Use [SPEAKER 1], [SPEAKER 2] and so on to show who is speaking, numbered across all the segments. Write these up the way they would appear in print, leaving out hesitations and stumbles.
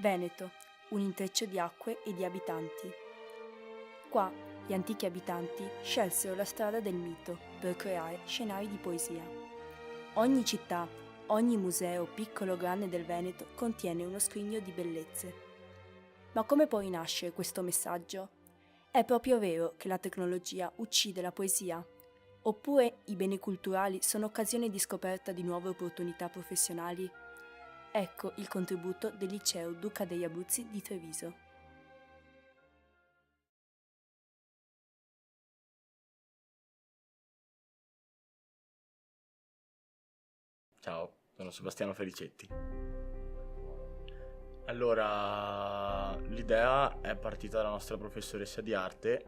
[SPEAKER 1] Veneto, un intreccio di acque e di abitanti. Qua gli antichi abitanti scelsero la strada del mito per creare scenari di poesia. Ogni città, ogni museo, piccolo o grande del Veneto, contiene uno scrigno di bellezze. Ma come può rinascere questo messaggio? È proprio vero che la tecnologia uccide la poesia? Oppure i beni culturali sono occasione di scoperta di nuove opportunità professionali? Ecco il contributo del liceo Duca degli Abruzzi di Treviso.
[SPEAKER 2] Ciao, sono Sebastiano Felicetti. Allora, l'idea è partita dalla nostra professoressa di arte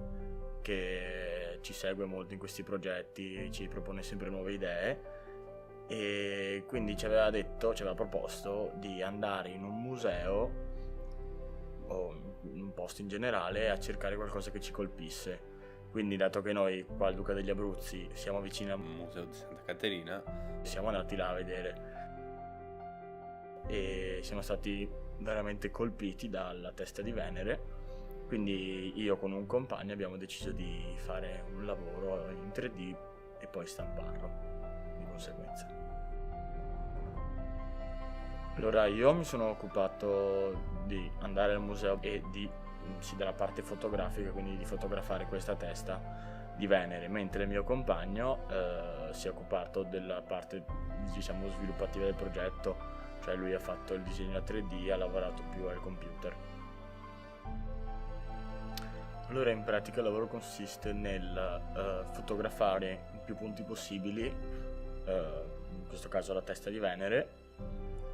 [SPEAKER 2] che ci segue molto in questi progetti, ci propone sempre nuove idee e quindi ci aveva proposto di andare in un museo o in un posto in generale a cercare qualcosa che ci colpisse. Quindi, dato che noi qua al Duca degli Abruzzi siamo vicini al
[SPEAKER 3] Museo di Santa Caterina,
[SPEAKER 2] siamo andati là a vedere e siamo stati veramente colpiti dalla testa di Venere. Quindi io con un compagno abbiamo deciso di fare un lavoro in 3D e poi stamparlo di conseguenza. Allora io mi sono occupato di andare al museo e della parte fotografica, quindi di fotografare questa testa di Venere, mentre il mio compagno si è occupato della parte, diciamo, sviluppativa del progetto, cioè lui ha fatto il disegno a 3D e ha lavorato più al computer. Allora in pratica il lavoro consiste nel fotografare i più punti possibili, in questo caso la testa di Venere,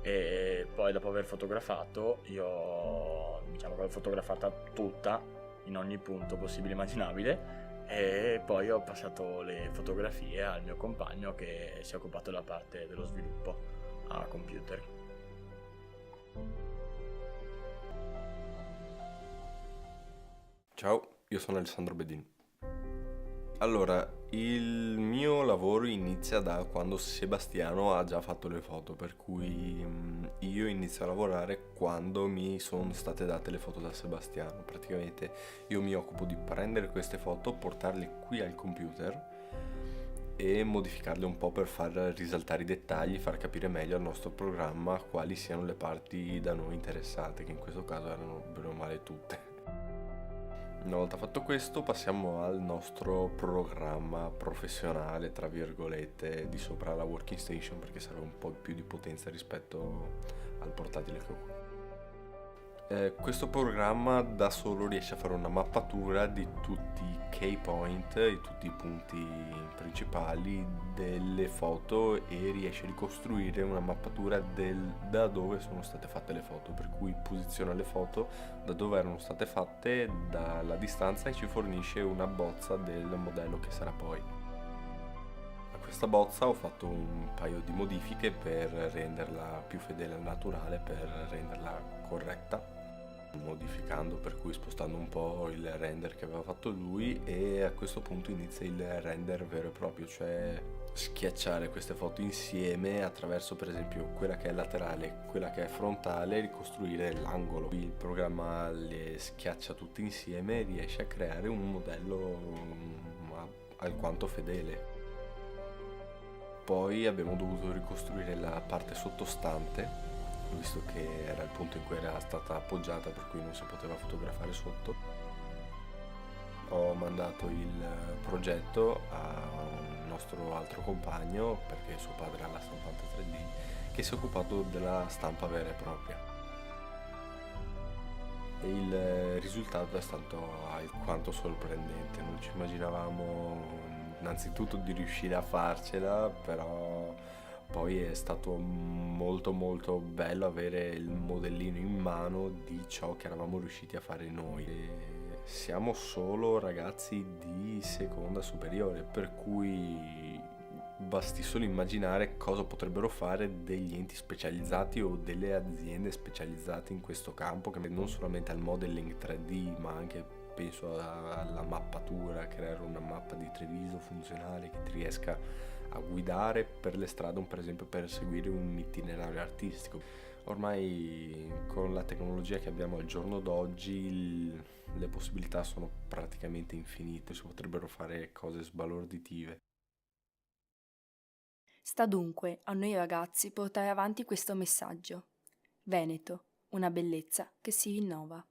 [SPEAKER 2] e poi dopo aver fotografato io l'ho fotografata tutta in ogni punto possibile e immaginabile e poi ho passato le fotografie al mio compagno che si è occupato della parte dello sviluppo a computer.
[SPEAKER 3] ciao, io sono Alessandro Bedin. Allora, il mio lavoro inizia da quando Sebastiano ha già fatto le foto, per cui io inizio a lavorare quando mi sono state date le foto da Sebastiano. Praticamente io mi occupo di prendere queste foto, portarle qui al computer e modificarle un po' per far risaltare i dettagli, far capire meglio al nostro programma quali siano le parti da noi interessate, che in questo caso erano bene o male tutte. Una volta fatto questo passiamo al nostro programma professionale, tra virgolette, di sopra la working station, perché serve un po' più di potenza rispetto al portatile che ho qui. Questo programma da solo riesce a fare una mappatura di tutti i key point, di tutti i punti principali delle foto e riesce a ricostruire una mappatura da dove sono state fatte le foto, per cui posiziona le foto da dove erano state fatte, dalla distanza, e ci fornisce una bozza del modello che sarà poi. A questa bozza ho fatto un paio di modifiche per renderla più fedele al naturale, per renderla corretta, modificando, per cui spostando un po' il render che aveva fatto lui, e a questo punto inizia il render vero e proprio, cioè schiacciare queste foto insieme attraverso, per esempio, quella che è laterale e quella che è frontale, ricostruire l'angolo. Il programma le schiaccia tutte insieme e riesce a creare un modello alquanto fedele. Poi abbiamo dovuto ricostruire la parte sottostante, visto che era il punto in cui era stata appoggiata, per cui non si poteva fotografare sotto. Ho mandato il progetto a un nostro altro compagno, perché suo padre ha la stampante 3D, che si è occupato della stampa vera e propria. E il risultato è stato alquanto sorprendente. Non ci immaginavamo innanzitutto di riuscire a farcela, però poi è stato molto molto bello avere il modellino in mano di ciò che eravamo riusciti a fare noi. E siamo solo ragazzi di seconda superiore, per cui basti solo immaginare cosa potrebbero fare degli enti specializzati o delle aziende specializzate in questo campo, che non solamente al modeling 3D, ma anche penso alla mappatura, creare una mappa di Treviso funzionale che ti riesca a guidare per le strade, per esempio per seguire un itinerario artistico. Ormai con la tecnologia che abbiamo al giorno d'oggi le possibilità sono praticamente infinite, si potrebbero fare cose sbalorditive.
[SPEAKER 1] Sta dunque a noi ragazzi portare avanti questo messaggio. Veneto, una bellezza che si rinnova.